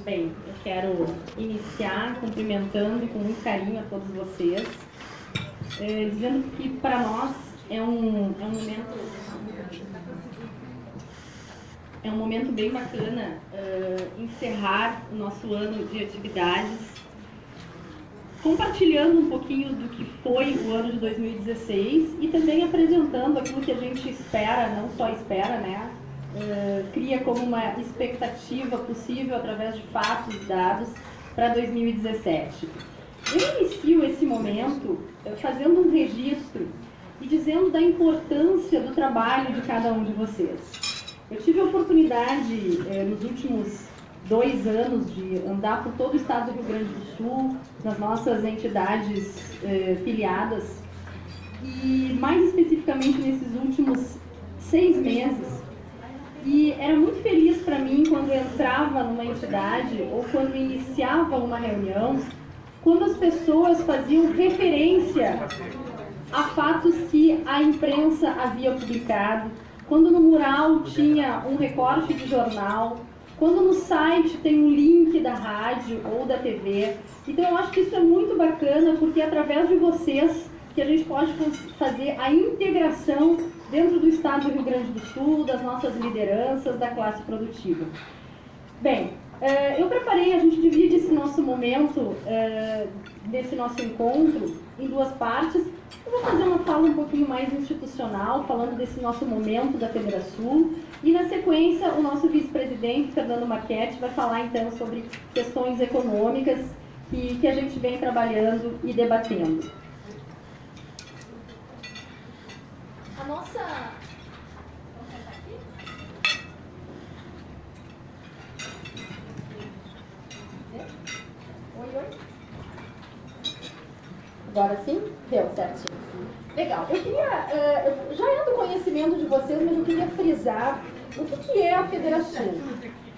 Bem, eu quero iniciar cumprimentando com muito carinho a todos vocês, dizendo que para nós é um momento bem bacana encerrar o nosso ano de atividades, compartilhando um pouquinho do que foi o ano de 2016 e também apresentando aquilo que a gente espera, não só espera, né? Cria como uma expectativa possível através de fatos e dados para 2017. Eu inicio esse momento fazendo um registro e dizendo da importância do trabalho de cada um de vocês. Eu tive a oportunidade nos últimos 2 anos de andar por todo o estado do Rio Grande do Sul, nas nossas entidades filiadas, e mais especificamente nesses últimos 6 meses. E era muito feliz para mim quando eu entrava numa entidade ou quando iniciava uma reunião, quando as pessoas faziam referência a fatos que a imprensa havia publicado, quando no mural tinha um recorte de jornal, quando no site tem um link da rádio ou da TV. Então eu acho que isso é muito bacana, porque é através de vocês que a gente pode fazer a integração dentro do estado do Rio Grande do Sul, das nossas lideranças, da classe produtiva. Bem, eu preparei, a gente divide esse nosso momento, desse nosso encontro, em 2 partes. Eu vou fazer uma fala um pouquinho mais institucional, falando desse nosso momento da Federação, e na sequência o nosso vice-presidente, Fernando Marchetti, vai falar então sobre questões econômicas que a gente vem trabalhando e debatendo. A nossa... Vamos tentar aqui? Oi. Agora sim? Deu certinho. Legal. Eu queria... já é do conhecimento de vocês, mas eu queria frisar o que é a Federação.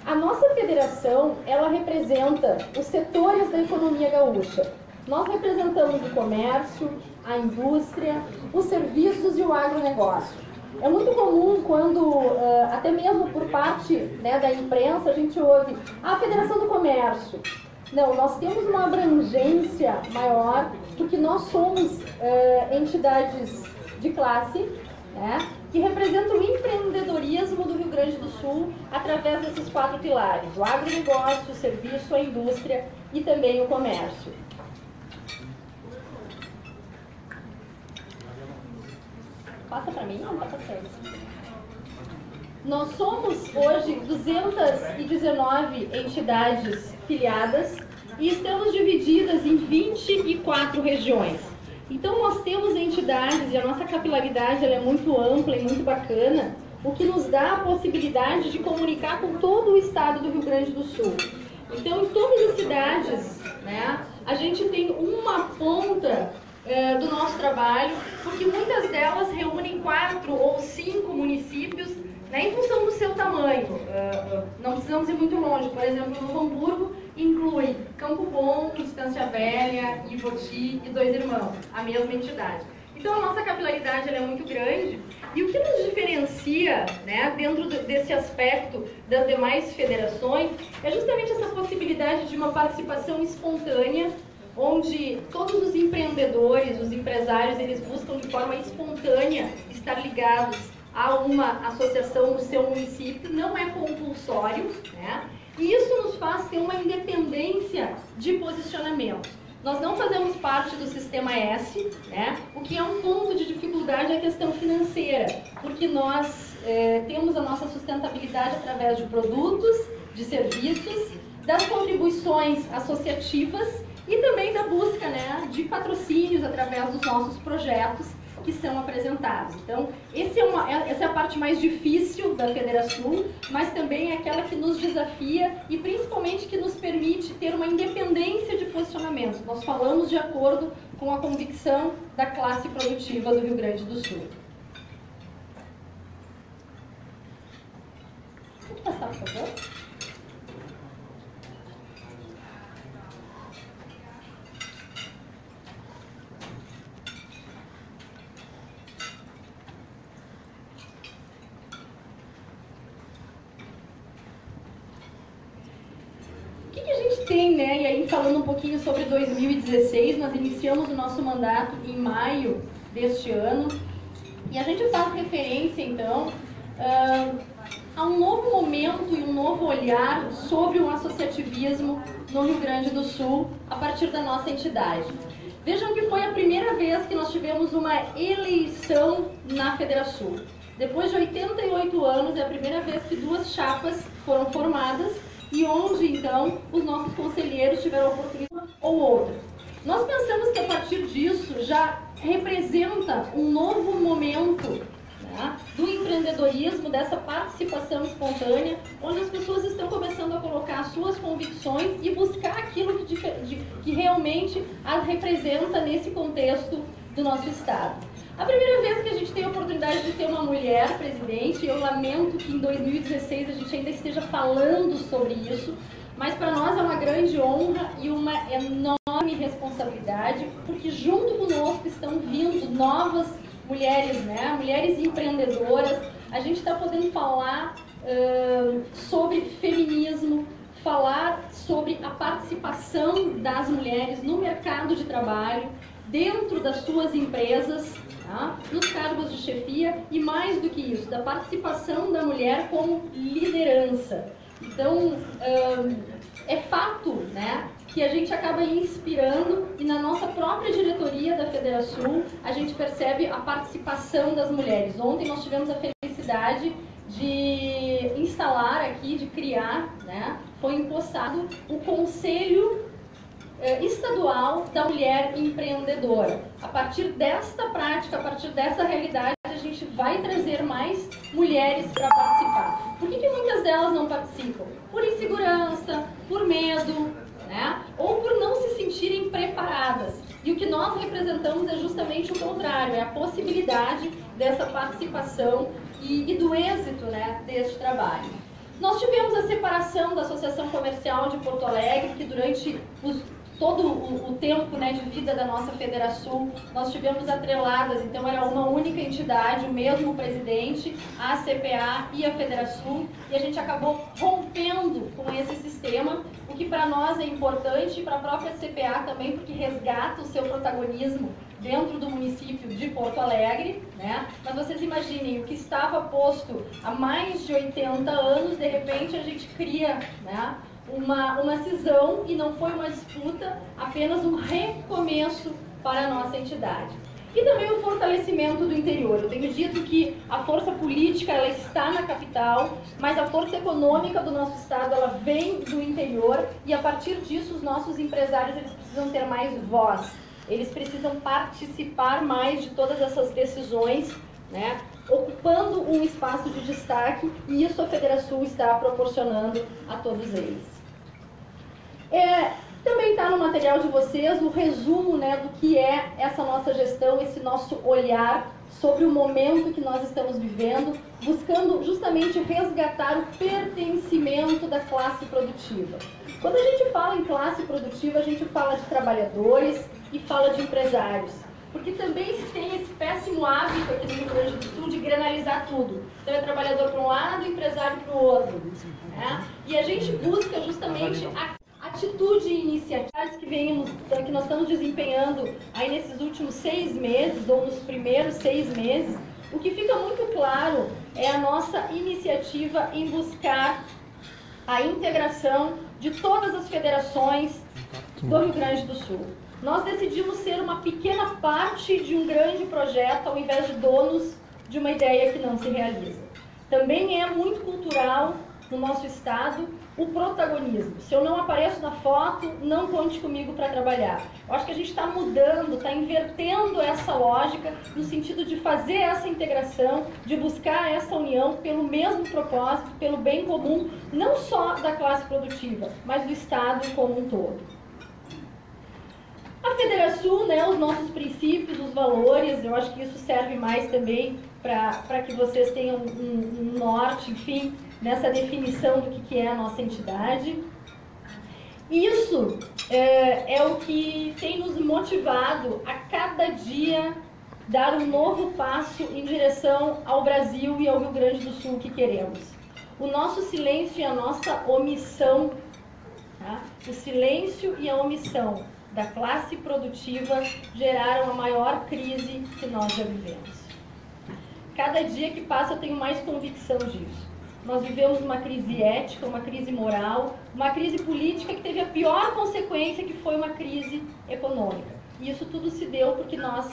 A nossa federação, ela representa os setores da economia gaúcha. Nós representamos o comércio, a indústria, os serviços e o agronegócio. É muito comum quando, até mesmo por parte, né, da imprensa, a gente ouve a Federação do Comércio. Não, nós temos uma abrangência maior, porque nós somos entidades de classe, né, que representam o empreendedorismo do Rio Grande do Sul através desses 4 pilares: o agronegócio, o serviço, a indústria e também o comércio. Passa para mim? Não, está passando. Nós somos hoje 219 entidades filiadas e estamos divididas em 24 regiões. Então nós temos entidades e a nossa capilaridade ela é muito ampla e muito bacana, o que nos dá a possibilidade de comunicar com todo o estado do Rio Grande do Sul. Então em todas as cidades, né, a gente tem uma ponta do nosso trabalho, porque muitas delas reúnem 4 ou 5 municípios, né, em função do seu tamanho. Não precisamos ir muito longe. Por exemplo, Novo Hamburgo inclui Campo Bom, Estância Velha, Ivoti e Dois Irmãos, a mesma entidade. Então a nossa capilaridade ela é muito grande, e o que nos diferencia, né, dentro desse aspecto das demais federações é justamente essa possibilidade de uma participação espontânea, onde todos os empreendedores, os empresários, eles buscam de forma espontânea estar ligados a uma associação no seu município, não é compulsório, né? E isso nos faz ter uma independência de posicionamento. Nós não fazemos parte do sistema S, né? O que é um ponto de dificuldade é a questão financeira, porque nós temos a nossa sustentabilidade através de produtos, de serviços, das contribuições associativas e também da busca, né, de patrocínios através dos nossos projetos que são apresentados. Então, essa é a parte mais difícil da Federação, mas também é aquela que nos desafia e principalmente que nos permite ter uma independência de posicionamento. Nós falamos de acordo com a convicção da classe produtiva do Rio Grande do Sul. Pode passar, por favor? tem, né, e aí falando um pouquinho sobre 2016, nós iniciamos o nosso mandato em maio deste ano, e a gente faz referência, então, a um novo momento e um novo olhar sobre o associativismo no Rio Grande do Sul, a partir da nossa entidade. Vejam que foi a primeira vez que nós tivemos uma eleição na Federação. Depois de 88 anos, é a primeira vez que duas chapas foram formadas e onde, então, os nossos conselheiros tiveram oportunidade ou outra. Nós pensamos que a partir disso já representa um novo momento, né, do empreendedorismo, dessa participação espontânea, onde as pessoas estão começando a colocar suas convicções e buscar aquilo que realmente as representa nesse contexto do nosso Estado. A primeira vez que a gente tem a oportunidade de ter uma mulher presidente, eu lamento que em 2016 a gente ainda esteja falando sobre isso, mas para nós é uma grande honra e uma enorme responsabilidade, porque junto conosco estão vindo novas mulheres, né? Mulheres empreendedoras. A gente está podendo falar sobre feminismo, falar sobre a participação das mulheres no mercado de trabalho, dentro das suas empresas, tá? Nos cargos de chefia e mais do que isso, da participação da mulher como liderança. Então, é fato, né, que a gente acaba inspirando e na nossa própria diretoria da Federação a gente percebe a participação das mulheres. Ontem nós tivemos a felicidade de instalar aqui, de criar, né, foi empossado o Conselho Estadual da Mulher Empreendedora. A partir desta prática, a partir dessa realidade, a gente vai trazer mais mulheres para participar. Por que muitas delas não participam? Por insegurança, por medo, né? Ou por não se sentirem preparadas. E o que nós representamos é justamente o contrário, é a possibilidade dessa participação e do êxito, né, deste trabalho. Nós tivemos a separação da Associação Comercial de Porto Alegre, que durante todo o tempo, né, de vida da nossa Federação, nós tivemos atreladas, então era uma única entidade, o mesmo presidente, a CPA e a Federação, e a gente acabou rompendo com esse sistema, o que para nós é importante e para a própria CPA também, porque resgata o seu protagonismo dentro do município de Porto Alegre, né? Mas vocês imaginem, o que estava posto há mais de 80 anos, de repente a gente cria, né, uma cisão, e não foi uma disputa, apenas um recomeço para a nossa entidade. E também o fortalecimento do interior. Eu tenho dito que a força política ela está na capital, mas a força econômica do nosso estado ela vem do interior, e a partir disso os nossos empresários eles precisam ter mais voz, eles precisam participar mais de todas essas decisões, né, ocupando um espaço de destaque, e isso a Federação está proporcionando a todos eles. Também está no material de vocês o resumo, né, do que é essa nossa gestão, esse nosso olhar sobre o momento que nós estamos vivendo, buscando justamente resgatar o pertencimento da classe produtiva. Quando a gente fala em classe produtiva, a gente fala de trabalhadores e fala de empresários, porque também se tem esse péssimo hábito aqui no Rio Grande do Sul de granalizar tudo. Então é trabalhador para um lado, empresário para o outro, né? E a gente busca justamente a atitude e iniciativas que nós estamos desempenhando aí nesses últimos 6 meses, ou nos primeiros 6 meses. O que fica muito claro é a nossa iniciativa em buscar a integração de todas as federações do Rio Grande do Sul. Nós decidimos ser uma pequena parte de um grande projeto, ao invés de donos de uma ideia que não se realiza. Também é muito cultural no nosso estado o protagonismo. Se eu não apareço na foto, não conte comigo para trabalhar. Eu acho que a gente está mudando, está invertendo essa lógica no sentido de fazer essa integração, de buscar essa união pelo mesmo propósito, pelo bem comum, não só da classe produtiva, mas do estado como um todo. A Federação, né, os nossos princípios, os valores, eu acho que isso serve mais também para que vocês tenham um norte, enfim, nessa definição do que é a nossa entidade. Isso é o que tem nos motivado a cada dia dar um novo passo em direção ao Brasil e ao Rio Grande do Sul que queremos. O nosso silêncio e a nossa omissão, Né? O silêncio e a omissão da classe produtiva geraram a maior crise que nós já vivemos. Cada dia que passa eu tenho mais convicção disso. Nós vivemos uma crise ética, uma crise moral, uma crise política que teve a pior consequência, que foi uma crise econômica. E isso tudo se deu porque nós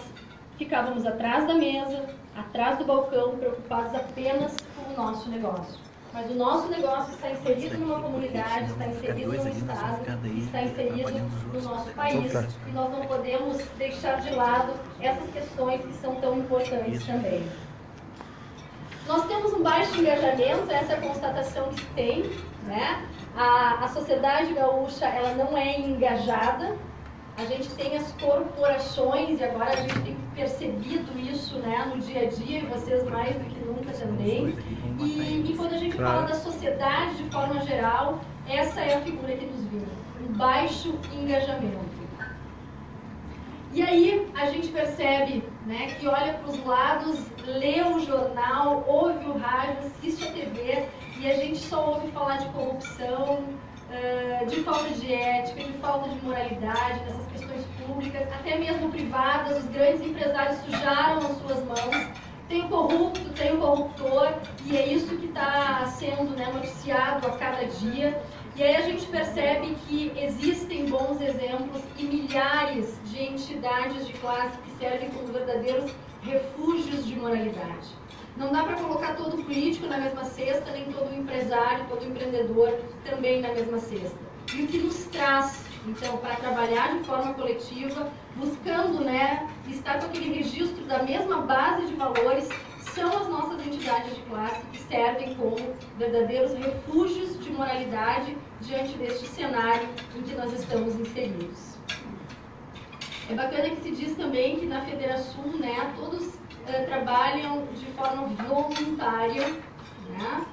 ficávamos atrás da mesa, atrás do balcão, preocupados apenas com o nosso negócio. Mas o nosso negócio está inserido numa comunidade, está inserido num estado, está inserido no nosso país. E nós não podemos deixar de lado essas questões que são tão importantes também. Nós temos um baixo engajamento, essa é a constatação que se tem, né? A sociedade gaúcha, ela não é engajada. A gente tem as corporações, e agora a gente tem percebido isso, né, no dia a dia, e vocês mais do que nunca também. E quando a gente fala da sociedade de forma geral, essa é a figura que nos vive, um baixo engajamento. E aí a gente percebe, né, que olha para os lados, lê o jornal, ouve o rádio, assiste a TV, e a gente só ouve falar de corrupção, de falta de ética, de falta de moralidade nessas questões públicas, até mesmo privadas. Os grandes empresários sujaram as suas mãos. Tem o corrupto, tem o corruptor, e é isso que está sendo, né, noticiado a cada dia. E aí a gente percebe que existem bons exemplos e milhares de entidades de classe que servem como verdadeiros refúgios de moralidade. Não dá para colocar todo político na mesma cesta, nem todo empresário, todo empreendedor também na mesma cesta. E o que nos traz, então, para trabalhar de forma coletiva, buscando, né, estar com aquele registro da mesma base de valores, são as nossas entidades de classe que servem como verdadeiros refúgios de moralidade diante deste cenário em que nós estamos inseridos. É bacana que se diz também que na Federação, né, todos trabalham de forma voluntária, né?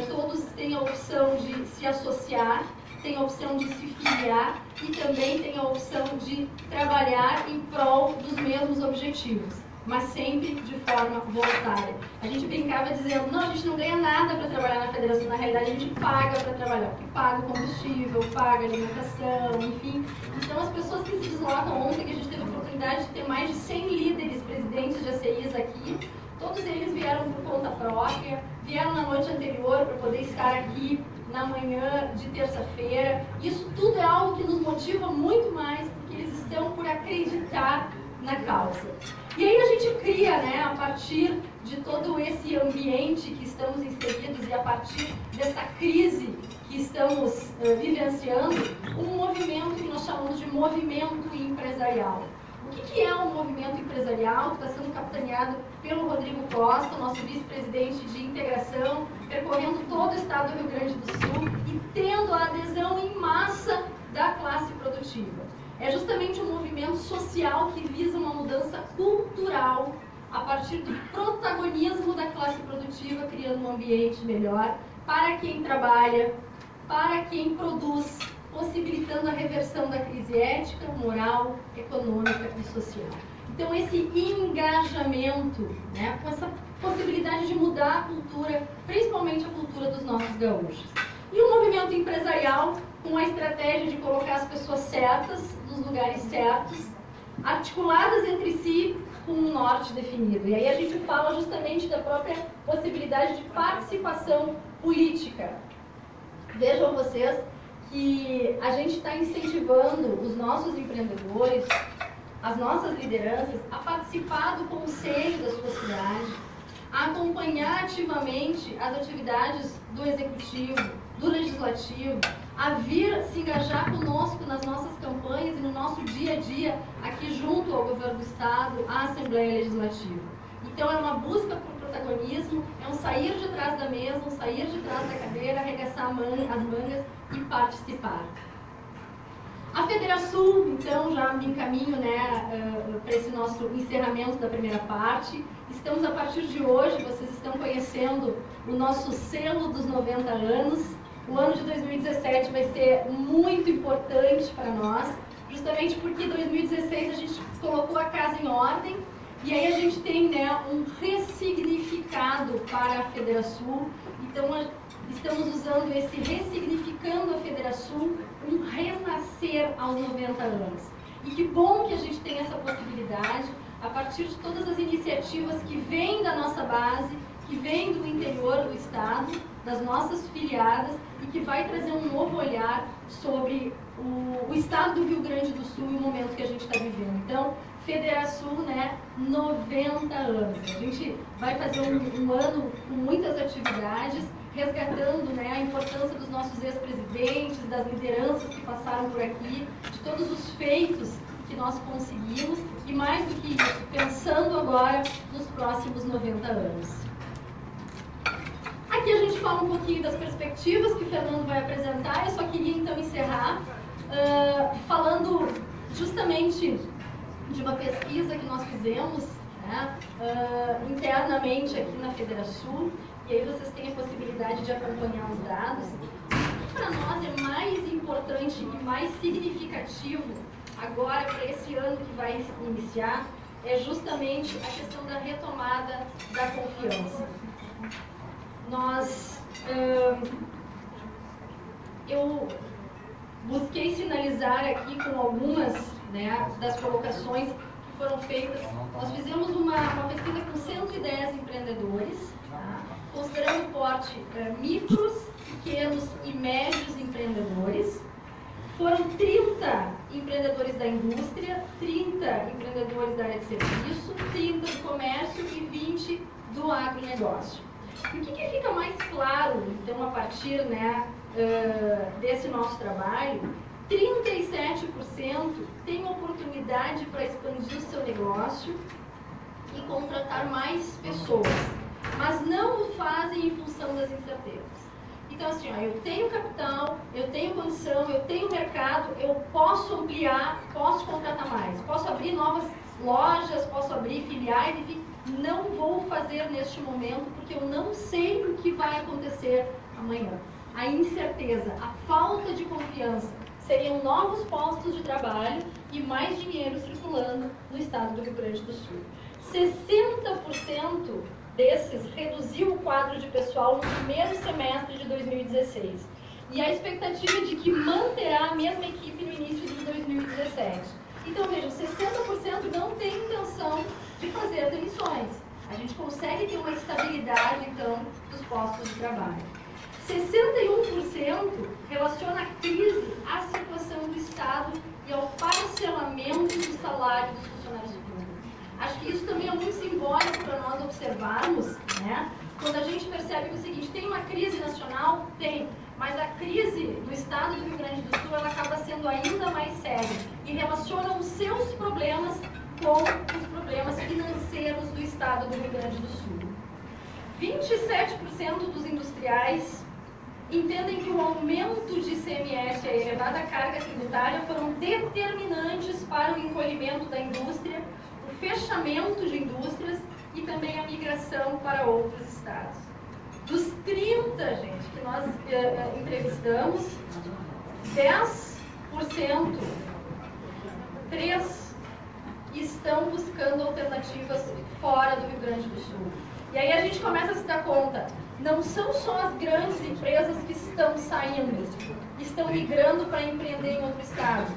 Todos têm a opção de se associar, têm a opção de se filiar e também têm a opção de trabalhar em prol dos mesmos objetivos, mas sempre de forma voluntária. A gente brincava dizendo, não, a gente não ganha nada para trabalhar na federação, na realidade a gente paga para trabalhar, porque paga o combustível, paga a alimentação, enfim. Então as pessoas que se deslocam, ontem que a gente teve a oportunidade de ter mais de 100 líderes, presidentes de ACIs aqui, todos eles vieram por conta própria, vieram na noite anterior para poder estar aqui na manhã de terça-feira. Isso tudo é algo que nos motiva muito mais, porque eles estão por acreditar na causa. E aí a gente cria, né, a partir de todo esse ambiente que estamos inseridos e a partir dessa crise que estamos vivenciando, um movimento que nós chamamos de movimento empresarial. O que é um movimento empresarial que está sendo capitaneado pelo Rodrigo Costa, nosso vice-presidente de integração, percorrendo todo o estado do Rio Grande do Sul e tendo a adesão em massa da classe produtiva? É justamente um movimento social que visa uma mudança cultural a partir do protagonismo da classe produtiva, criando um ambiente melhor para quem trabalha, para quem produz, possibilitando a reversão da crise ética, moral, econômica e social. Então esse engajamento, né, com essa possibilidade de mudar a cultura, principalmente a cultura dos nossos gaúchos. E o movimento empresarial com a estratégia de colocar as pessoas certas nos lugares certos, articuladas entre si com um norte definido. E aí a gente fala justamente da própria possibilidade de participação política. Vejam vocês que a gente está incentivando os nossos empreendedores, as nossas lideranças, a participar do conselho da sua cidade, a acompanhar ativamente as atividades do executivo, do legislativo, a vir se engajar conosco nas nossas campanhas e no nosso dia a dia aqui junto ao governo do estado, à Assembleia Legislativa. Então é uma busca por protagonismo, é um sair de trás da mesa, um sair de trás da cadeira, arregaçar as mangas e participar. A Federação, então, já me encaminho, né, para esse nosso encerramento da primeira parte. Estamos, a partir de hoje, vocês estão conhecendo o nosso selo dos 90 anos. O ano de 2017 vai ser muito importante para nós, justamente porque em 2016 a gente colocou a casa em ordem e aí a gente tem, né, um ressignificado para a Federação Então, estamos usando esse Ressignificando a Federação, um renascer aos 90 anos. E que bom que a gente tem essa possibilidade, a partir de todas as iniciativas que vêm da nossa base, que vêm do interior do Estado, das nossas filiadas, e que vai trazer um novo olhar sobre o Estado do Rio Grande do Sul e o momento que a gente está vivendo. Então, Federação, né, 90 anos. A gente vai fazer um ano com muitas atividades, resgatando, né, a importância dos nossos ex-presidentes, das lideranças que passaram por aqui, de todos os feitos que nós conseguimos e, mais do que isso, pensando agora nos próximos 90 anos. Aqui a gente fala um pouquinho das perspectivas que o Fernando vai apresentar. Eu só queria então encerrar falando justamente de uma pesquisa que nós fizemos, né, internamente aqui na Federação, e aí vocês têm a possibilidade de acompanhar os dados. O que para nós é mais importante e mais significativo agora para esse ano que vai iniciar é justamente a questão da retomada da confiança. Eu busquei sinalizar aqui com algumas, né, das colocações que foram feitas. Nós fizemos uma pesquisa com 110 empreendedores, tá? Considerando o porte micros, pequenos e médios empreendedores. Foram 30 empreendedores da indústria, 30 empreendedores da área de serviço, 30 do comércio e 20 do agronegócio. E o que fica mais claro, então, a partir, né, desse nosso trabalho? 37% têm oportunidade para expandir o seu negócio e contratar mais pessoas, mas não o fazem em função das incertezas. Então, assim, ó, eu tenho capital, eu tenho condição, eu tenho mercado, eu posso ampliar, posso contratar mais, posso abrir novas lojas, posso abrir filiais, enfim, não vou fazer neste momento porque eu não sei o que vai acontecer amanhã. A incerteza, a falta de confiança, seriam novos postos de trabalho e mais dinheiro circulando no estado do Rio Grande do Sul. 60% desses reduziu o quadro de pessoal no primeiro semestre de 2016. E a expectativa é de que manterá a mesma equipe no início de 2017. Então, vejam, 60% não tem intenção de fazer demissões. A gente consegue ter uma estabilidade, então, dos postos de trabalho. 61% relaciona a crise à situação do Estado e ao parcelamento do salário dos funcionários públicos. Acho que isso também é muito simbólico para nós observarmos, né? Quando a gente percebe que o seguinte, tem uma crise nacional? Tem, mas a crise do Estado do Rio Grande do Sul, ela acaba sendo ainda mais séria e relaciona os seus problemas com os problemas financeiros do Estado do Rio Grande do Sul. 27% dos industriais entendem que o aumento de ICMS e a elevada carga tributária foram determinantes para o encolhimento da indústria, o fechamento de indústrias e também a migração para outros estados. Dos 30, gente, que nós entrevistamos, 10%, 3 estão buscando alternativas fora do Rio Grande do Sul. E aí a gente começa a se dar conta, não são só as grandes empresas que estão saindo, estão migrando para empreender em outro estado.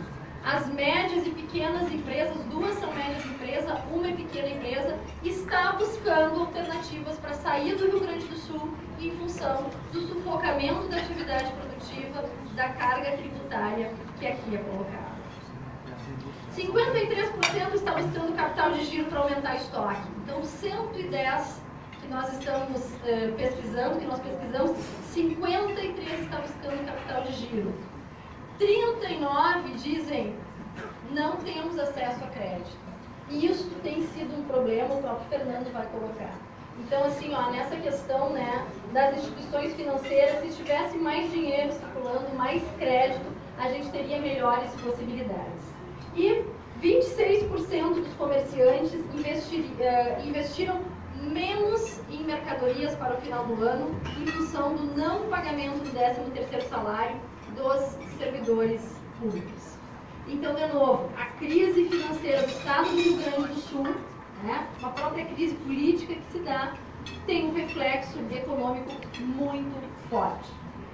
As médias e pequenas empresas, 2 são médias empresas, 1 é pequena empresa, está buscando alternativas para sair do Rio Grande do Sul em função do sufocamento da atividade produtiva, da carga tributária que aqui é colocada. 53% está buscando capital de giro para aumentar estoque. Então, 110 que nós estamos pesquisando, que nós pesquisamos, 53 está buscando capital de giro. 39 dizem não temos acesso a crédito. E isso tem sido um problema, o próprio Fernando vai colocar. Então, assim, ó, nessa questão, né, das instituições financeiras, se tivesse mais dinheiro circulando, mais crédito, a gente teria melhores possibilidades. E 26% dos comerciantes investiram menos em mercadorias para o final do ano em função do não pagamento do 13º salário dos servidores públicos. Então, de novo, a crise financeira do Estado do Rio Grande do Sul, né, uma própria crise política que se dá tem um reflexo econômico muito forte.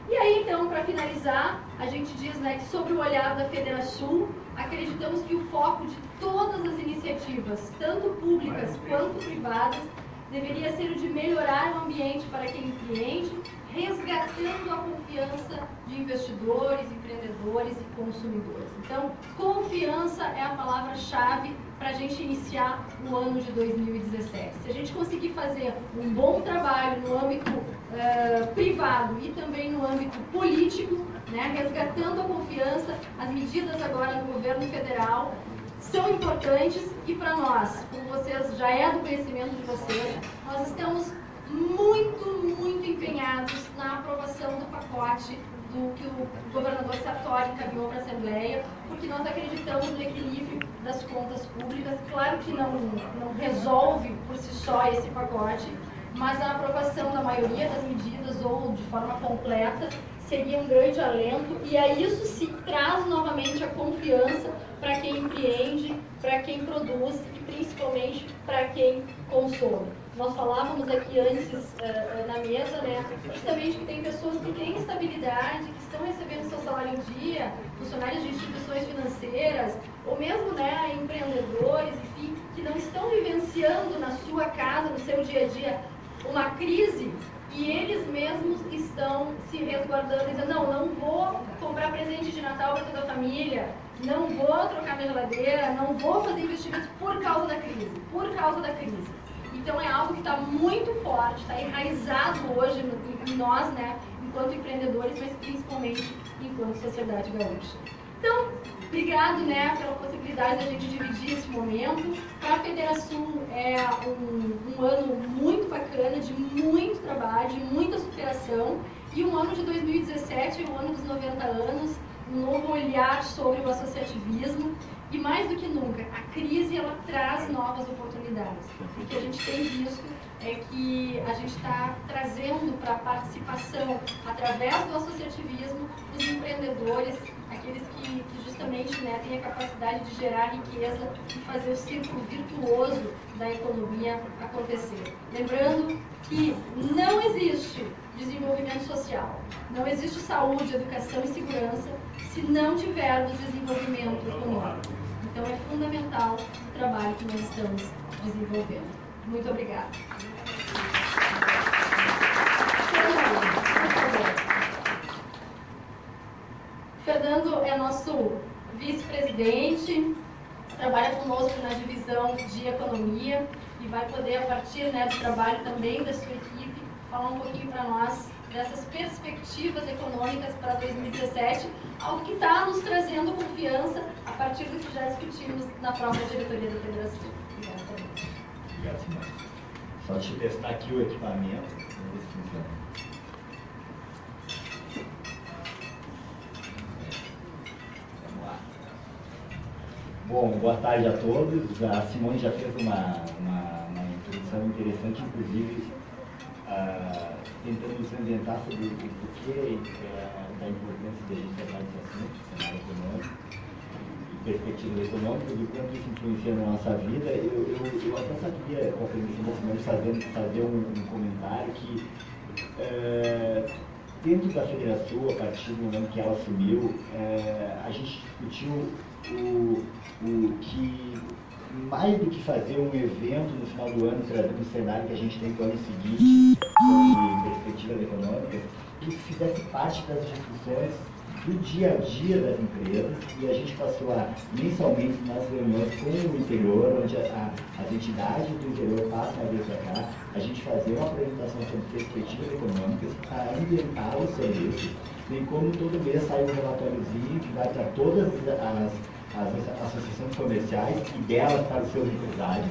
E aí, então, para finalizar, a gente diz, né, que sobre o olhar da Federação, acreditamos que o foco de todas as iniciativas, tanto públicas quanto privadas, deveria ser o de melhorar o ambiente para quem empreende, resgatando a confiança de investidores, empreendedores e consumidores. Então, confiança é a palavra-chave para a gente iniciar o ano de 2017. Se a gente conseguir fazer um bom trabalho no âmbito privado e também no âmbito político, né, resgatando a confiança, as medidas agora do governo federal são importantes e para nós, como vocês, já é do conhecimento de vocês, nós estamos muito empenhados na aprovação do pacote que o governador Sartori encaminhou para a Assembleia, porque nós acreditamos no equilíbrio das contas públicas. Claro que não resolve por si só esse pacote, mas a aprovação da maioria das medidas ou de forma completa seria um grande alento, e a isso se traz novamente a confiança para quem empreende, para quem produz e principalmente para quem consome. Nós falávamos aqui antes na mesa, né, justamente que tem pessoas que têm estabilidade, que estão recebendo seu salário em dia, funcionários de instituições financeiras, ou mesmo, né, empreendedores, enfim, que não estão vivenciando na sua casa, no seu dia a dia, uma crise, e eles mesmos estão se resguardando, dizendo, não vou comprar presente de Natal para toda a família, não vou trocar minha geladeira, não vou fazer investimentos por causa da crise, Então é algo que está muito forte, está enraizado hoje em nós, né, enquanto empreendedores, mas principalmente enquanto sociedade gaúcha. Então, obrigado, né, pela possibilidade da gente dividir esse momento. Para a Federação é um ano muito bacana, de muito trabalho, de muita superação, e o ano de 2017 é o ano dos 90 anos, um novo olhar sobre o associativismo, e mais do que nunca, a crise ela traz novas oportunidades. O que a gente tem visto é que a gente está trazendo para a participação, através do associativismo, os empreendedores, aqueles que justamente, né, têm a capacidade de gerar riqueza e fazer o círculo virtuoso da economia acontecer. Lembrando que não existe desenvolvimento social, não existe saúde, educação e segurança se não tivermos desenvolvimento econômico. Então é fundamental o trabalho que nós estamos desenvolvendo. Muito obrigada. Fernando é nosso vice-presidente, trabalha conosco na divisão de economia e vai poder, a partir, né, do trabalho também da sua equipe, falar um pouquinho para nós dessas perspectivas econômicas para 2017, algo que está nos trazendo confiança a partir do que já discutimos na própria diretoria da Federação. Obrigada, Fernando. Obrigado, Simone. Só deixa eu testar aqui o equipamento. Vamos ver se funciona. Vamos lá. Bom, boa tarde a todos. A Simone já fez uma introdução interessante, inclusive tentando nos ambientar sobre o porquê da importância de a gente tratar desse assunto, cenário econômico e perspectivas econômicas, e quanto isso influencia na nossa vida. Eu até só queria, com a permissão da Simone, fazer um comentário que dentro da Federação, a partir do momento que ela assumiu, a gente discutiu o que, mais do que fazer um evento no final do ano, trazendo o cenário que a gente tem para o ano seguinte, sobre perspectivas econômicas, que fizesse parte das discussões do dia a dia das empresas, e a gente passou a, mensalmente, nas reuniões com o interior, onde as entidades do interior passam a vir para cá, a gente fazer uma apresentação sobre perspectivas econômicas para ambientar o serviço, bem como todo mês sai um relatóriozinho que vai para todas as associações comerciais e delas para os seus empresários,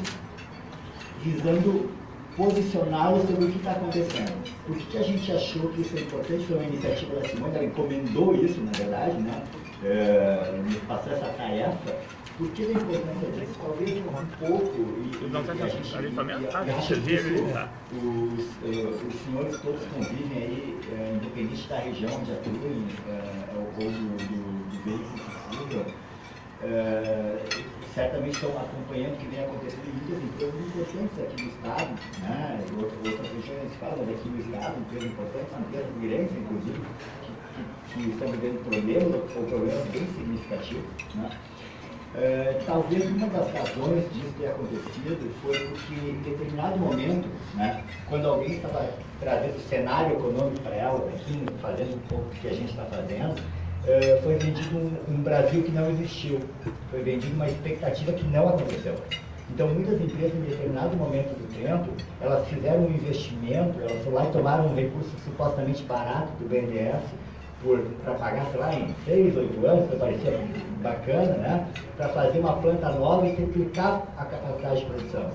visando posicioná-los sobre o que está acontecendo. Por que a gente achou que isso é importante? Foi uma iniciativa da Simone, ela encomendou isso, na verdade, né? Nos passou essa tarefa. Por que a importância disso? Talvez um pouco, os senhores todos convivem aí, independente da região onde atuem, ou do veículo possível. certamente estão acompanhando o que vem acontecendo em muitas empresas importantes aqui no Estado, né? Outras regiões falam, mas aqui no Estado, empresas importantes, empresas grandes, inclusive, que estão vivendo problemas, ou problemas bem significativos, né? Talvez uma das razões disso ter acontecido foi porque em determinado momento, né, quando alguém estava trazendo o cenário econômico para ela, aqui, fazendo um pouco o que a gente está fazendo, foi vendido um Brasil que não existiu, foi vendido uma expectativa que não aconteceu. Então muitas empresas em determinado momento do tempo, elas fizeram um investimento, elas foram lá e tomaram um recurso supostamente barato do BNDES, para pagar, sei lá, em 6, 8 anos, que parecia bacana, né? Para fazer uma planta nova e triplicar a capacidade de produção.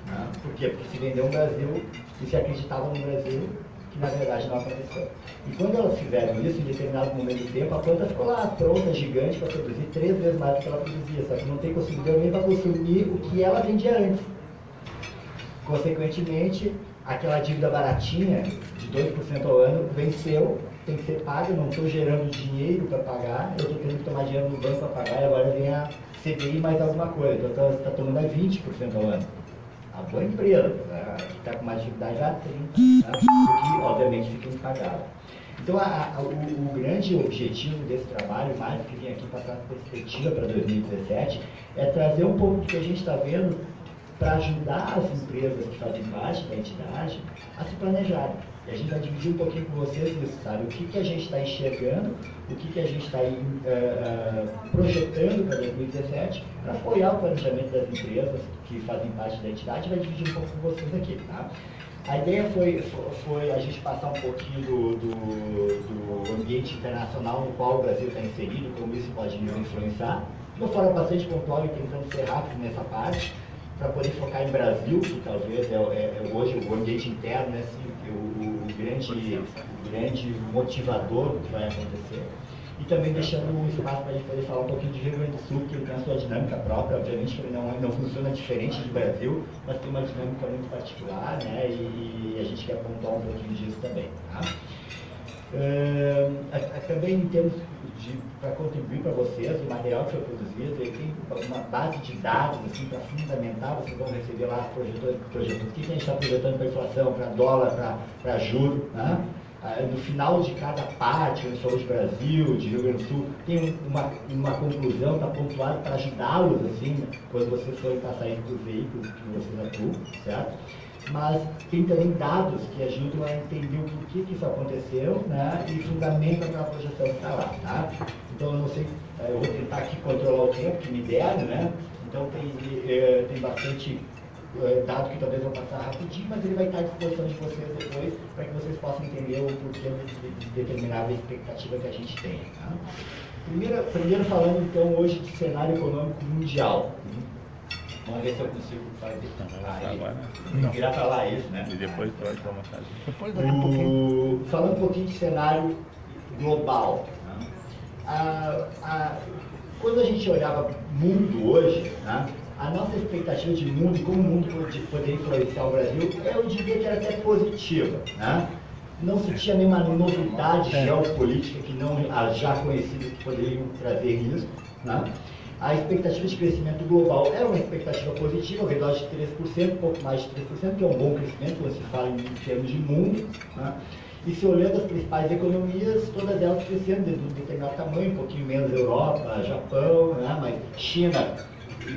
Né? Por quê? Porque se vendeu um Brasil e se acreditava no Brasil, que na verdade não aconteceu. E quando elas fizeram isso, em determinado momento do tempo, a planta ficou lá pronta, gigante, para produzir 3 vezes mais do que ela produzia, só que não tem consumidor nem para consumir o que ela vendia antes. Consequentemente, aquela dívida baratinha, de 2% ao ano, venceu, tem que ser paga, não estou gerando dinheiro para pagar, eu estou tendo que tomar dinheiro no banco para pagar, e agora vem a CDI mais alguma coisa, então você está tomando a 20% ao ano. A boa empresa, que está com uma atividade a 30%, né? O que obviamente fica impagável. Então o grande objetivo desse trabalho, mais do que vir aqui passar a perspectiva para 2017, é trazer um pouco do que a gente está vendo para ajudar as empresas que fazem parte da entidade a se planejarem. E a gente vai dividir um pouquinho com vocês isso, sabe? O que a gente está enxergando, o que a gente está projetando para 2017, para apoiar o planejamento das empresas que fazem parte da entidade, vai dividir um pouco com vocês aqui, tá? A ideia foi a gente passar um pouquinho do ambiente internacional no qual o Brasil está inserido, como isso pode nos influenciar, de uma forma bastante pontual e tentando ser rápido nessa parte, para poder focar em Brasil, que talvez hoje o ambiente interno é assim, o grande motivador do que vai acontecer. E também deixando um espaço para a gente poder falar um pouquinho de Rio Grande do Sul, que tem a sua dinâmica própria, obviamente que ele não funciona diferente do Brasil, mas tem uma dinâmica muito particular, né? E a gente quer pontuar um pouquinho disso também. Tá? Também em termos para contribuir para vocês, o material que foi produzido, ele tem uma base de dados assim, para fundamentar, vocês vão receber lá projetando o que a gente está projetando para inflação, para dólar, para juros. Né? No final de cada parte, quando a gente falou de Brasil, de Rio Grande do Sul, tem uma conclusão, está pontuado para ajudá-los, assim, quando vocês forem passar isso para os veículos que vocês atuam, certo? Mas tem também dados que ajudam a entender o porquê que isso aconteceu, né, e fundamentam aquela projeção que está lá, tá? Então, eu não sei, eu vou tentar aqui controlar o tempo que me deram, né? Então, tem bastante dado que talvez eu vou passar rapidinho, mas ele vai estar à disposição de vocês depois, para que vocês possam entender o porquê de determinada expectativa que a gente tem, tá? Primeiro falando, então, hoje de cenário econômico mundial. Vamos ver se eu consigo fazer. Virar para lá isso, né? E depois tu vai tomar casa. Depois daqui um pouquinho. Falando um pouquinho de cenário global. Né? Quando a gente olhava mundo hoje, né? A nossa expectativa de mundo e como o mundo poderia influenciar o Brasil, eu diria que era até positiva. Né? Não se tinha nenhuma novidade geopolítica que não já conhecida que poderiam trazer risco. Né? A expectativa de crescimento global era uma expectativa positiva, ao redor de 3%, um pouco mais de 3%, que é um bom crescimento quando se fala em termos de mundo. Né? E se olhando as principais economias, todas elas crescendo de um determinado tamanho, um pouquinho menos Europa, Japão, né? Mas China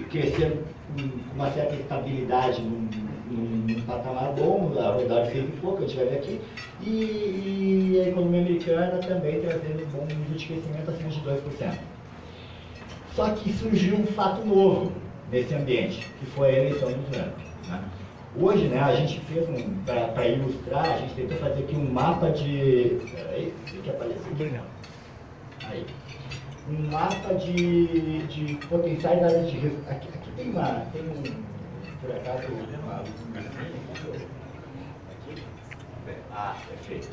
crescendo com uma certa estabilidade num patamar bom, ao redor de 6 e pouco, a gente vai ver aqui, e a economia americana também trazendo um bom nível de crescimento acima de 2%. Só que surgiu um fato novo nesse ambiente, que foi a eleição do Trump. Né? Hoje, né, a gente fez para ilustrar, a gente tentou fazer aqui um mapa de... Peraí, tem que aparecer. Aí. Um mapa de potenciais áreas de risco. Aqui tem por acaso, uma... Perfeito.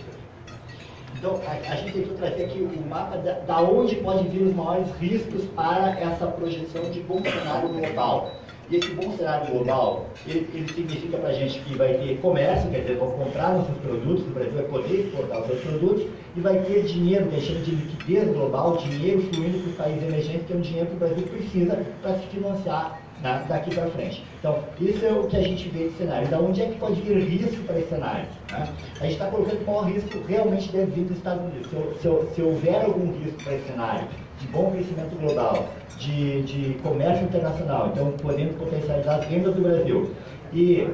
Então, a gente tentou trazer aqui o mapa da onde podem vir os maiores riscos para essa projeção de bom cenário global. E esse bom cenário global, ele significa para a gente que vai ter comércio, quer dizer, vão comprar nossos produtos, o Brasil vai poder exportar os seus produtos, e vai ter dinheiro, que a gente chama de liquidez global, dinheiro fluindo para os países emergentes, que é um dinheiro que o Brasil precisa para se financiar daqui para frente. Então, isso é o que a gente vê de cenário. Da onde é que pode vir risco para esse cenário? Né? A gente está colocando que o maior risco realmente deve vir dos Estados Unidos. Se houver algum risco para esse cenário, de bom crescimento global, de comércio internacional, então podendo potencializar as vendas do Brasil, e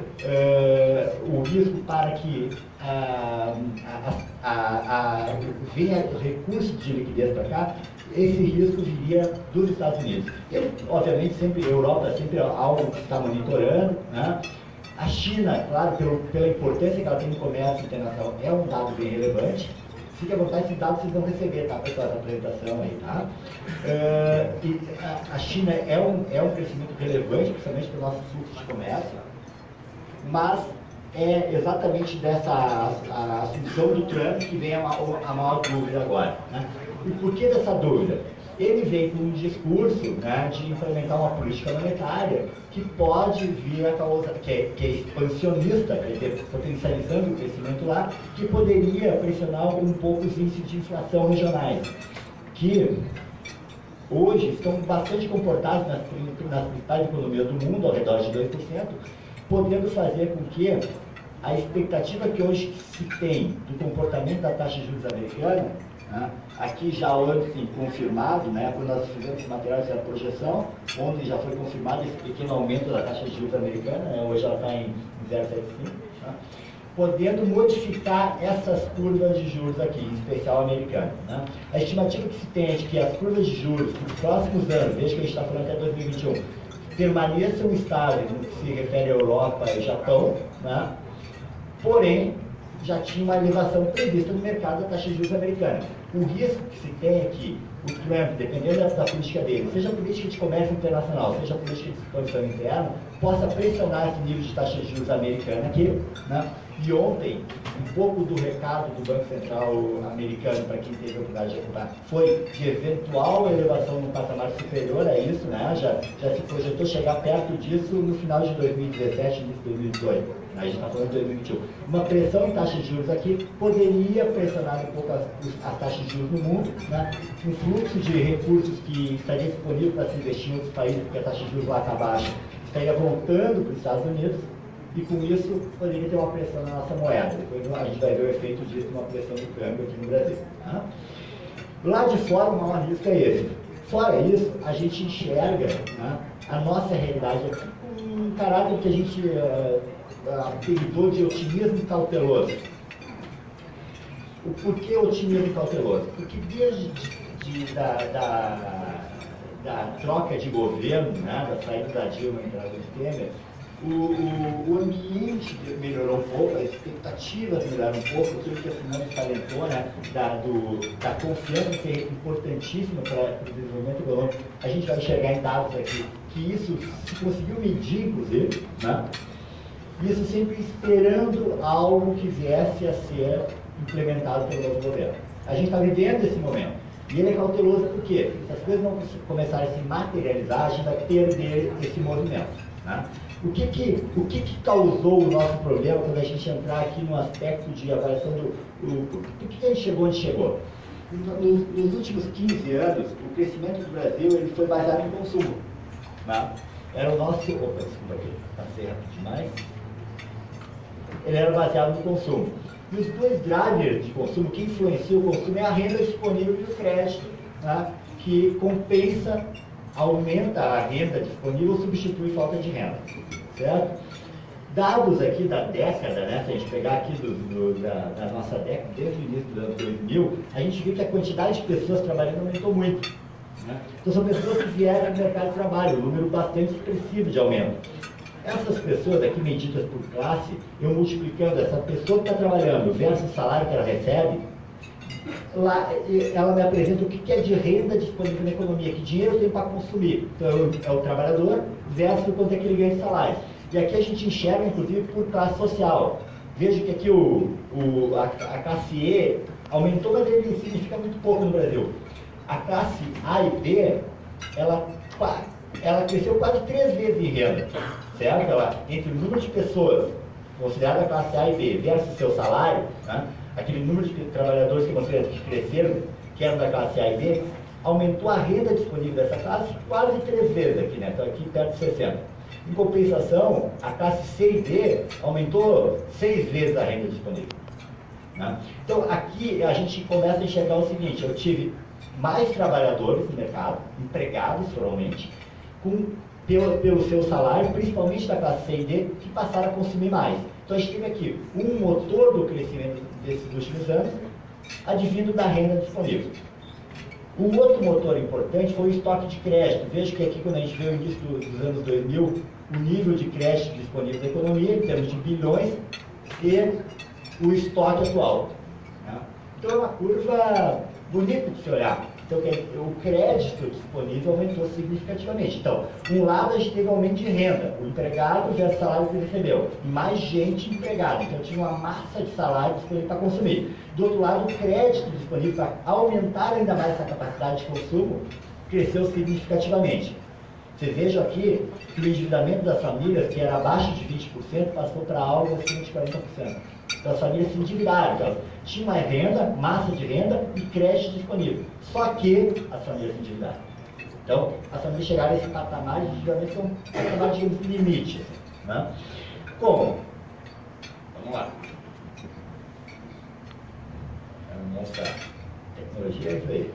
o risco para que venha recursos de liquidez para cá, esse risco viria dos Estados Unidos. Obviamente, sempre a Europa é sempre algo que está monitorando, né? A China, claro, pela importância que ela tem no comércio internacional, é um dado bem relevante. Fique à vontade, esses dados vocês vão receber, tá, pessoal, essa apresentação aí, tá? E a China é um crescimento relevante, principalmente para o nosso fluxo de comércio, mas é exatamente dessa assunção do Trump que vem a maior dúvida agora, né? E por que dessa dúvida? Ele vem com um discurso, né, de implementar uma política monetária que pode vir a causar, que é expansionista, quer dizer, potencializando o crescimento lá, que poderia pressionar um pouco os índices de inflação regionais, que hoje estão bastante comportados nas principais economias do mundo, ao redor de 2%, podendo fazer com que a expectativa que hoje se tem do comportamento da taxa de juros americana, né, aqui já ontem confirmado, né, quando nós fizemos esse material de projeção, ontem já foi confirmado esse pequeno aumento da taxa de juros americana, né, hoje ela está em 0,75, né, podendo modificar essas curvas de juros aqui, em especial americana. Né. A estimativa que se tem é de que as curvas de juros nos próximos anos, desde que a gente está falando até 2021, permaneçam estáveis no que se refere à Europa e Japão, né, porém, já tinha uma elevação prevista no mercado da taxa de juros americana. O risco que se tem é que o Trump, dependendo da política dele, seja a política de comércio internacional, seja a política de expansão interna, possa pressionar esse nível de taxa de juros americana aqui, né? E ontem, um pouco do recado do Banco Central americano, para quem teve a oportunidade de acompanhar, foi de eventual elevação no patamar superior a isso, né? Já se projetou chegar perto disso no final de 2017, início de 2018. A gente está falando de 2021. Uma pressão em taxa de juros aqui poderia pressionar um pouco as taxas de juros no mundo, né? Um fluxo de recursos que estaria disponível para se investir em outros países, porque a taxa de juros lá está baixa, estaria voltando para os Estados Unidos, e com isso poderia ter uma pressão na nossa moeda. Depois a gente vai ver o efeito disso numa pressão de câmbio aqui no Brasil. Tá? Lá de fora, o maior risco é esse. Fora isso, a gente enxerga, né, a nossa realidade aqui com um caráter que a gente apelidou de otimismo cauteloso. O porquê otimismo cauteloso? Porque desde da troca de governo, né, da saída da Dilma e entrada do Temer, o ambiente melhorou um pouco, as expectativas melhoraram um pouco, tudo que a Simone salientou, né, da confiança ser importantíssima para o desenvolvimento econômico. A gente vai enxergar em dados aqui que isso se conseguiu medir, inclusive, né, isso sempre esperando algo que viesse a ser implementado pelo novo governo. A gente está vivendo esse momento. E ele é cauteloso porque, se as coisas não começarem a se materializar, a gente vai perder esse movimento. Né? O que causou o nosso problema quando a gente entrar aqui no aspecto de avaliação do que a gente chegou onde chegou? Nos últimos 15 anos, o crescimento do Brasil ele foi baseado em consumo. Né? Era o nosso... Opa, desculpa aqui, passei rápido demais. Ele era baseado no consumo. E os dois drivers de consumo, que influenciam o consumo, é a renda disponível e o crédito, né, que compensa, aumenta a renda disponível, substitui falta de renda, certo? Dados aqui da década, né, se a gente pegar aqui da nossa década, desde o início dos anos 2000, a gente vê que a quantidade de pessoas trabalhando aumentou muito. Né? Então são pessoas que vieram do mercado de trabalho, um número bastante expressivo de aumento. Essas pessoas aqui medidas por classe, eu multiplicando essa pessoa que está trabalhando versus o salário que ela recebe, lá, ela me apresenta o que é de renda disponível na economia, que dinheiro eu tenho para consumir. Então é o trabalhador versus o quanto é que ele ganha de salário. E aqui a gente enxerga, inclusive, por classe social. Veja que aqui a classe E aumentou, mas ele significa muito pouco no Brasil. A classe A e B, ela cresceu quase 3 vezes em renda, certo? Entre o número de pessoas consideradas a classe A e B versus seu salário, né, aquele número de trabalhadores que vocês cresceram, que eram da classe A e B, aumentou a renda disponível dessa classe quase 3 vezes aqui, né? Então aqui perto de 60. Em compensação, a classe C e D aumentou 6 vezes a renda disponível. Né? Então aqui a gente começa a enxergar o seguinte: eu tive mais trabalhadores no mercado, empregados formalmente, pelo seu salário, principalmente da classe C e D, que passaram a consumir mais. Então a gente teve aqui um motor do crescimento desses últimos anos, advindo da renda disponível. O outro motor importante foi o estoque de crédito. Veja que aqui, quando a gente vê o início dos anos 2000, o nível de crédito disponível da economia, em termos de bilhões, e o estoque atual. Né? Então é uma curva bonita de se olhar. Então o crédito disponível aumentou significativamente. Então, um lado a gente teve aumento de renda, o empregado versus o salário que recebeu, e mais gente empregada. Então tinha uma massa de salário disponível para consumir. Do outro lado, o crédito disponível para aumentar ainda mais essa capacidade de consumo cresceu significativamente. Vocês vejam aqui que o endividamento das famílias, que era abaixo de 20%, passou para algo acima de 40%. Então as famílias se endividaram, então, tinham mais renda, massa de renda e crédito disponível. Só que as famílias se endividaram. Então as famílias chegaram a esse patamar de endividamento, que é um patamar de limite. Né? Como? Vamos lá. A nossa tecnologia é isso aí.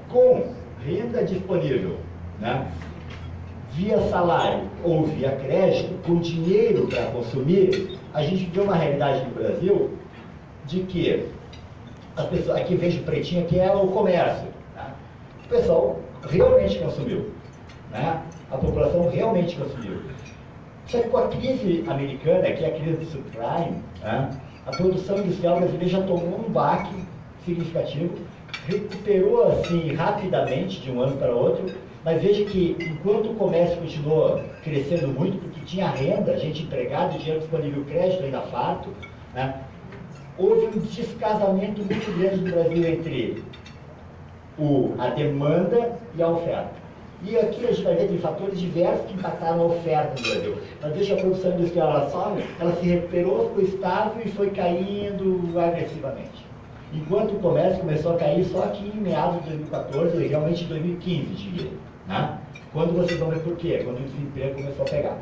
Com renda disponível, né? Via salário ou via crédito, com dinheiro para consumir, a gente vê uma realidade no Brasil de que as pessoas, aqui vejo pretinho, que é o comércio. Tá? O pessoal realmente consumiu. Né? A população realmente consumiu. Só que com a crise americana, que é a crise do subprime, né? A produção industrial brasileira já tomou um baque significativo, recuperou assim rapidamente de um ano para outro. Mas veja que, enquanto o comércio continuou crescendo muito, porque tinha renda, gente empregada, dinheiro disponível, crédito ainda farto, né, houve um descasamento muito grande no Brasil entre a demanda e a oferta. E aqui a gente vai ver que tem fatores diversos que impactaram a oferta no Brasil. Mas veja que a produção industrial, ela se recuperou, ficou estável e foi caindo agressivamente. Enquanto o comércio começou a cair só aqui em meados de 2014 e realmente em 2015, diria. Né? Quando vocês vão ver por quê? Quando o desemprego começou a pegar.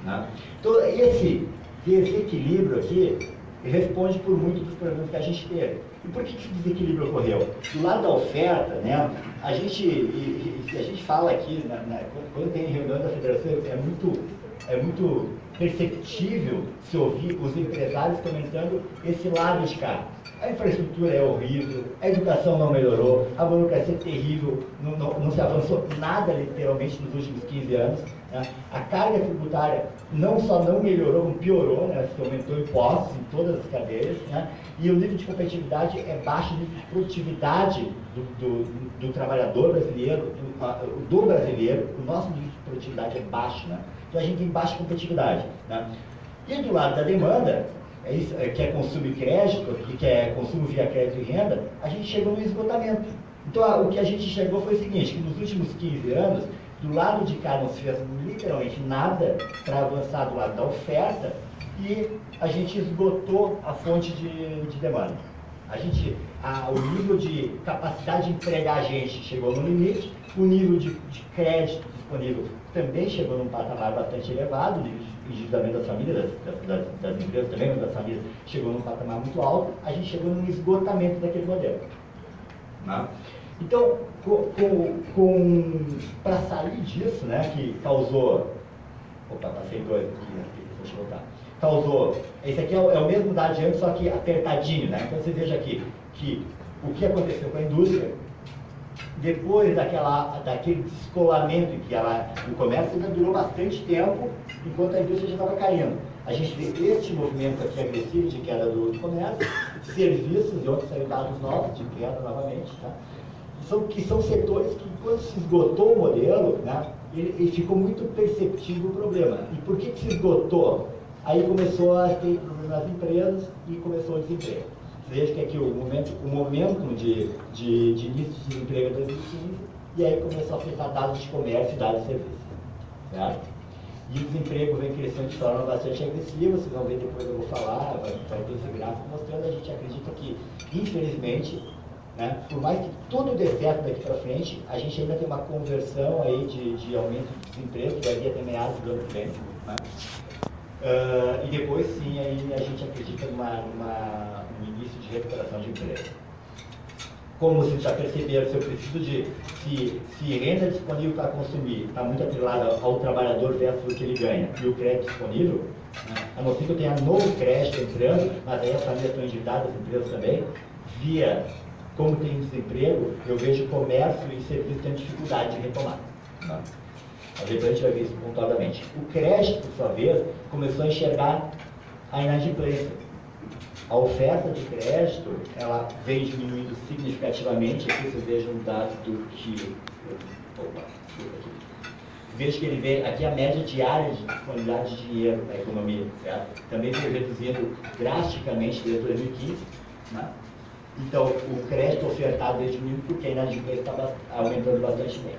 Né? Então, esse desequilíbrio aqui responde por muitos dos problemas que a gente teve. E por que esse desequilíbrio ocorreu? Do lado da oferta, né, a gente fala aqui, quando tem reunião da federação, é muito perceptível se ouvir os empresários comentando esse lado de cá. A infraestrutura é horrível, a educação não melhorou, a burocracia é terrível, não se avançou nada literalmente nos últimos 15 anos. Né? A carga tributária não só não melhorou, como piorou, né? Se aumentou impostos em todas as cadeias, né? E o nível de competitividade é baixo, o nível de produtividade do trabalhador brasileiro, do brasileiro, o nosso nível de produtividade é baixo, né? Então a gente tem baixa competitividade. Né? E do lado da demanda, que é consumo e crédito, que é consumo via crédito e renda, a gente chegou no esgotamento. Então o que a gente chegou foi o seguinte, que nos últimos 15 anos, do lado de cá não se fez literalmente nada para avançar do lado da oferta e a gente esgotou a fonte de demanda. O nível de capacidade de empregar a gente chegou no limite, o nível de crédito disponível também chegou num patamar bastante elevado, o nível de endividamento das famílias, das empresas também, mas das famílias chegou num patamar muito alto, a gente chegou num esgotamento daquele modelo. Né? Então, para sair disso, né, que causou... Opa, passei dois aqui, deixa eu voltar. Causou... Esse aqui é o mesmo dado de antes, só que apertadinho, né? Então você veja aqui que o que aconteceu com a indústria, depois daquele descolamento em que o comércio ainda durou bastante tempo, enquanto a indústria já estava caindo. A gente vê este movimento aqui agressivo de queda do comércio, serviços e outros dados novos de queda novamente, tá? Que são setores que, quando se esgotou o modelo, né, ele ficou muito perceptível o problema. E por que se esgotou? Aí começou a ter problemas nas empresas e começou o desemprego. Veja que aqui o momento de início de desemprego é 2015, e aí começou a afetar dados de comércio e dados de serviço. Certo? E o desemprego vem crescendo de forma bastante agressiva, vocês vão ver depois, eu vou falar, vai ter esse gráfico mostrando, a gente acredita que, infelizmente, né, por mais que tudo dê certo daqui para frente, a gente ainda tem uma conversão aí de aumento de desemprego, que vai vir até meados do ano que vem. Né? E depois, sim, aí a gente acredita no início de recuperação de emprego. Como vocês já perceberam, se eu preciso de... Se renda disponível para consumir está muito atrelada ao trabalhador versus o que ele ganha e o crédito disponível, né, a não ser que eu tenha novo crédito entrando, mas aí as famílias estão endividadas, as empresas também, como tem desemprego, eu vejo comércio e serviço tendo dificuldade de retomar. Né? Mas depois a gente vai ver isso pontualmente. O crédito, por sua vez, começou a enxergar a inadimplência. A oferta de crédito, ela vem diminuindo significativamente. Aqui vocês vejam um dado do que... Veja que ele vem aqui a média diária de disponibilidade de dinheiro na economia, certo? Também veio reduzindo drasticamente desde 2015, né? Então, o crédito ofertado veio diminuindo porque a inadimplência estava aumentando bastante bem.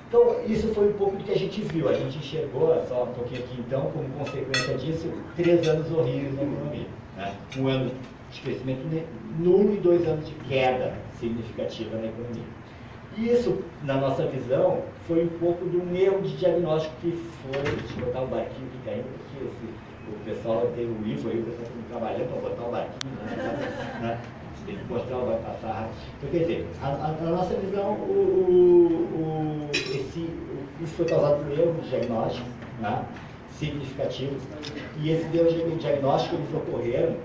Então, isso foi um pouco do que a gente viu. A gente enxergou, só um pouquinho aqui então, como consequência disso, 3 anos horríveis na economia. Né? Um ano de crescimento nulo e 2 anos de queda significativa na economia. E isso, na nossa visão, foi um pouco de um erro de diagnóstico que foi... Deixa eu botar o barquinho aqui caindo, porque o pessoal tem o Ivo aí, o pessoal está trabalhando para botar o barquinho, né? Tem que mostrar o barco passar rápido. Então, quer dizer, a nossa visão, isso foi causado por erro de diagnóstico, né? Significativo. E esses erros de diagnóstico eles ocorreram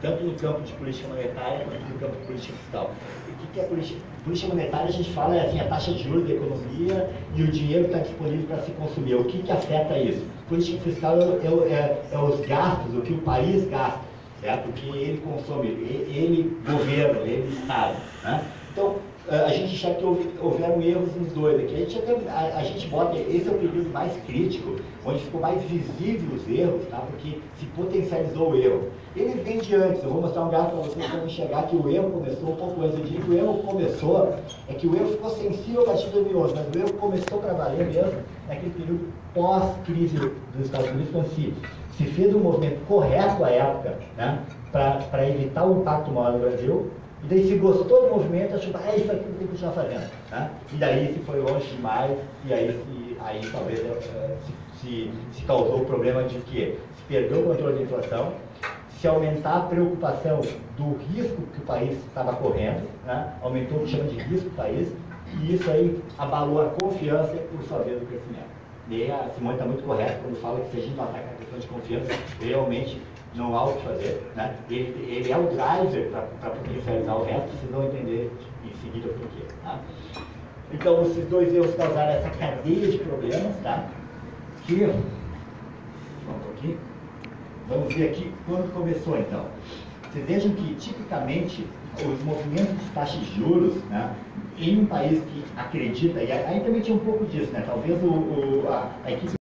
tanto no campo de política monetária quanto no campo de política fiscal. O que é política? Política monetária, a gente fala assim, a taxa de juros da economia e o dinheiro que está disponível para se consumir. O que afeta isso? Política fiscal é os gastos, o que o país gasta, certo? O que ele consome, ele governo, ele Estado. Né? Então, a gente acha que houveram erros nos dois aqui. A gente bota, esse é o período mais crítico, onde ficou mais visível os erros, tá? Porque se potencializou o erro. Ele vem de antes, eu vou mostrar um gráfico para vocês para enxergar que o erro começou um pouco antes. Eu digo que o erro começou, é que o erro ficou sensível a partir de 2011, mas o erro começou para valer mesmo naquele período pós-crise dos Estados Unidos, quando se fez um movimento correto à época, né? Para evitar o impacto maior no Brasil. E daí se gostou do movimento, achou que é isso aqui que tem que continuar fazendo. Né? E daí se foi longe demais, e aí talvez se causou o problema de que se perdeu o controle da inflação, se aumentar a preocupação do risco que o país estava correndo, né? Aumentou o que chama de risco do país, e isso aí abalou a confiança por sua vez do crescimento. E a Simone está muito correta quando fala que se a gente não atacar a questão de confiança, realmente não há o que fazer, né? Ele é o driver para potencializar o resto, vocês vão entender em seguida o porquê. Tá? Então, esses dois erros causaram essa cadeia de problemas, tá? Que, vamos ver aqui quando começou, então. Vocês vejam que, tipicamente, os movimentos de taxa de juros, né, em um país que acredita, e aí também tinha um pouco disso, né? Talvez a equipe